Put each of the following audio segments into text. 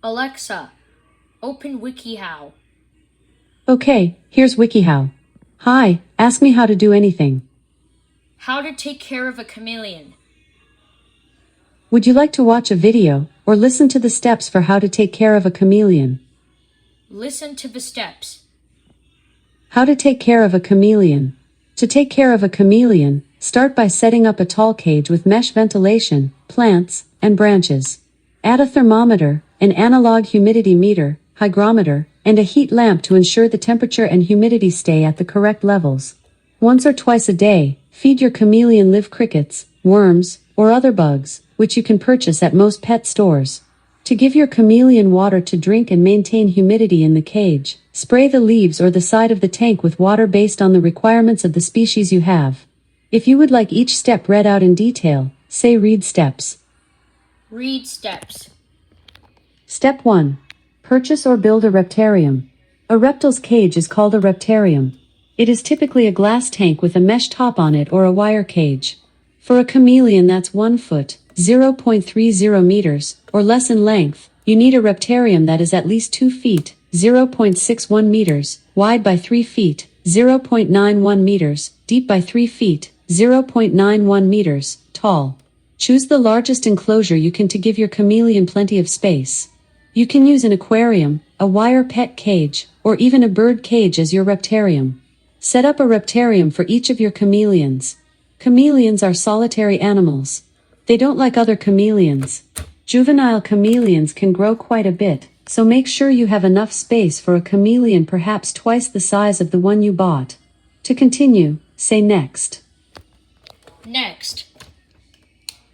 Alexa, open WikiHow. Okay, here's WikiHow. Hi, ask me how to do anything. How to take care of a chameleon. Would you like to watch a video or listen to the steps for how to take care of a chameleon? Listen to the steps. How to take care of a chameleon. To take care of a chameleon, start by setting up a tall cage with mesh ventilation, plants, and branches. Add a thermometer, an analog humidity meter, hygrometer, and a heat lamp to ensure the temperature and humidity stay at the correct levels. Once or twice a day, feed your chameleon live crickets, worms, or other bugs, which you can purchase at most pet stores. To give your chameleon water to drink and maintain humidity in the cage, spray the leaves or the side of the tank with water based on the requirements of the species you have. If you would like each step read out in detail, say read steps. Read steps. Step 1. Purchase or build a reptarium. A reptile's cage is called a reptarium. It is typically a glass tank with a mesh top on it or a wire cage. For a chameleon that's 1 foot, 0.30 meters, or less in length, you need a reptarium that is at least 2 feet, 0.61 meters, wide by 3 feet, 0.91 meters, deep by 3 feet, 0.91 meters, tall. Choose the largest enclosure you can to give your chameleon plenty of space. You can use an aquarium, a wire pet cage, or even a bird cage as your reptarium. Set up a reptarium for each of your chameleons. Chameleons are solitary animals. They don't like other chameleons. Juvenile chameleons can grow quite a bit, so make sure you have enough space for a chameleon perhaps twice the size of the one you bought. To continue, say next. Next.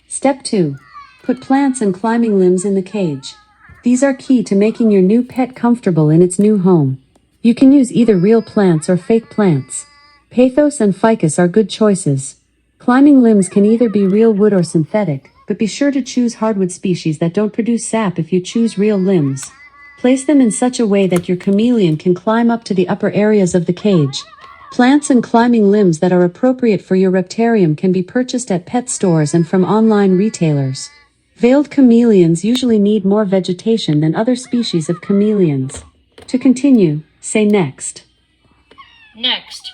Step 2. Put plants and climbing limbs in the cage. These are key to making your new pet comfortable in its new home. You can use either real plants or fake plants. Pathos and ficus are good choices. Climbing limbs can either be real wood or synthetic, but be sure to choose hardwood species that don't produce sap if you choose real limbs. Place them in such a way that your chameleon can climb up to the upper areas of the cage. Plants and climbing limbs that are appropriate for your reptarium can be purchased at pet stores and from online retailers. Veiled chameleons usually need more vegetation than other species of chameleons. To continue, say next. Next.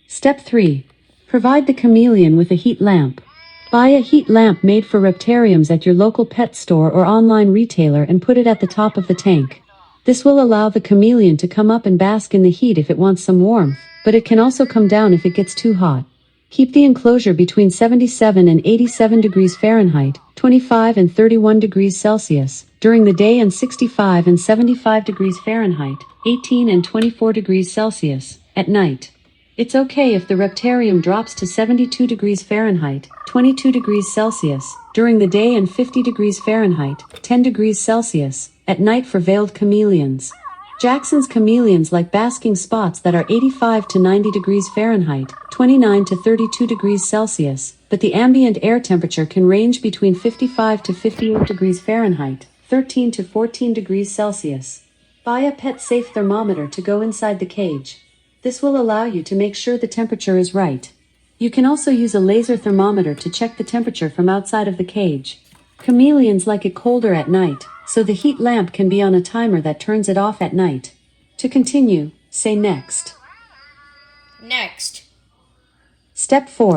Step 3. Provide the chameleon with a heat lamp. Buy a heat lamp made for reptariums at your local pet store or online retailer and put it at the top of the tank. This will allow the chameleon to come up and bask in the heat if it wants some warmth, but it can also come down if it gets too hot. Keep the enclosure between 77 and 87 degrees Fahrenheit, 25 and 31 degrees Celsius, during the day and 65 and 75 degrees Fahrenheit, 18 and 24 degrees Celsius, at night. It's okay if the reptarium drops to 72 degrees Fahrenheit, 22 degrees Celsius, during the day and 50 degrees Fahrenheit, 10 degrees Celsius, at night for veiled chameleons. Jackson's chameleons like basking spots that are 85 to 90 degrees Fahrenheit, 29 to 32 degrees Celsius, but the ambient air temperature can range between 55 to 58 degrees Fahrenheit, 13 to 14 degrees Celsius. Buy a pet-safe thermometer to go inside the cage. This will allow you to make sure the temperature is right. You can also use a laser thermometer to check the temperature from outside of the cage. Chameleons like it colder at night, so the heat lamp can be on a timer that turns it off at night. To continue, say next. Next. Step 4.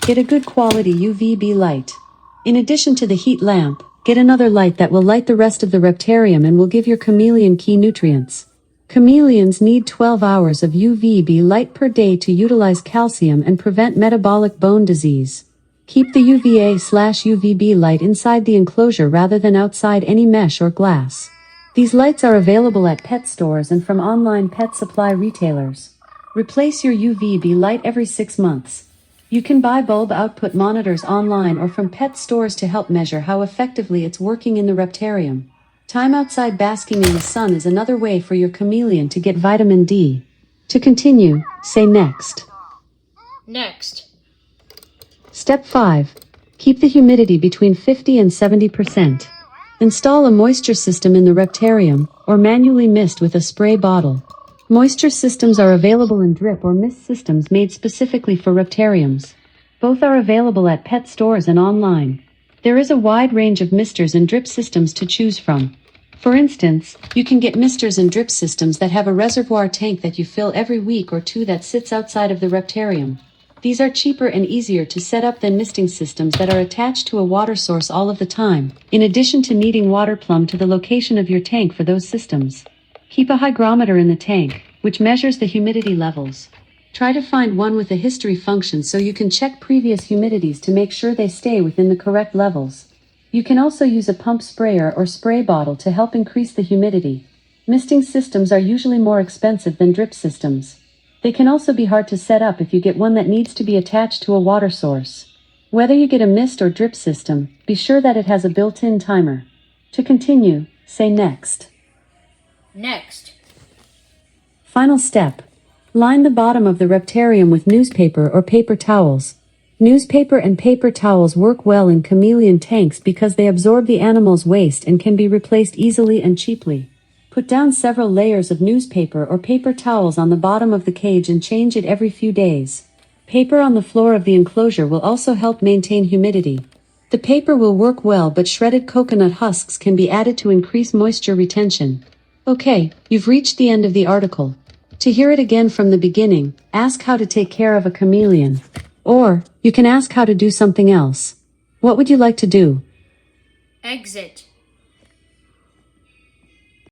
Get a good quality UVB light. In addition to the heat lamp, get another light that will light the rest of the reptarium and will give your chameleon key nutrients. Chameleons need 12 hours of UVB light per day to utilize calcium and prevent metabolic bone disease. Keep the UVA/UVB light inside the enclosure rather than outside any mesh or glass. These lights are available at pet stores and from online pet supply retailers. Replace your UVB light every 6 months. You can buy bulb output monitors online or from pet stores to help measure how effectively it's working in the reptarium. Time outside basking in the sun is another way for your chameleon to get vitamin D. To continue, say next. Next. Step 5. Keep the humidity between 50 and 70%. Install a moisture system in the reptarium, or manually mist with a spray bottle. Moisture systems are available in drip or mist systems made specifically for reptariums. Both are available at pet stores and online. There is a wide range of misters and drip systems to choose from. For instance, you can get misters and drip systems that have a reservoir tank that you fill every week or two that sits outside of the reptarium. These are cheaper and easier to set up than misting systems that are attached to a water source all of the time, in addition to needing water plumb to the location of your tank for those systems. Keep a hygrometer in the tank, which measures the humidity levels. Try to find one with a history function so you can check previous humidities to make sure they stay within the correct levels. You can also use a pump sprayer or spray bottle to help increase the humidity. Misting systems are usually more expensive than drip systems. They can also be hard to set up if you get one that needs to be attached to a water source. Whether you get a mist or drip system, be sure that it has a built-in timer. To continue, say next. Next. Final step. Line the bottom of the reptarium with newspaper or paper towels. Newspaper and paper towels work well in chameleon tanks because they absorb the animal's waste and can be replaced easily and cheaply. Put down several layers of newspaper or paper towels on the bottom of the cage and change it every few days. Paper on the floor of the enclosure will also help maintain humidity. The paper will work well, but shredded coconut husks can be added to increase moisture retention. Okay, you've reached the end of the article. To hear it again from the beginning, ask how to take care of a chameleon. Or, you can ask how to do something else. What would you like to do? Exit.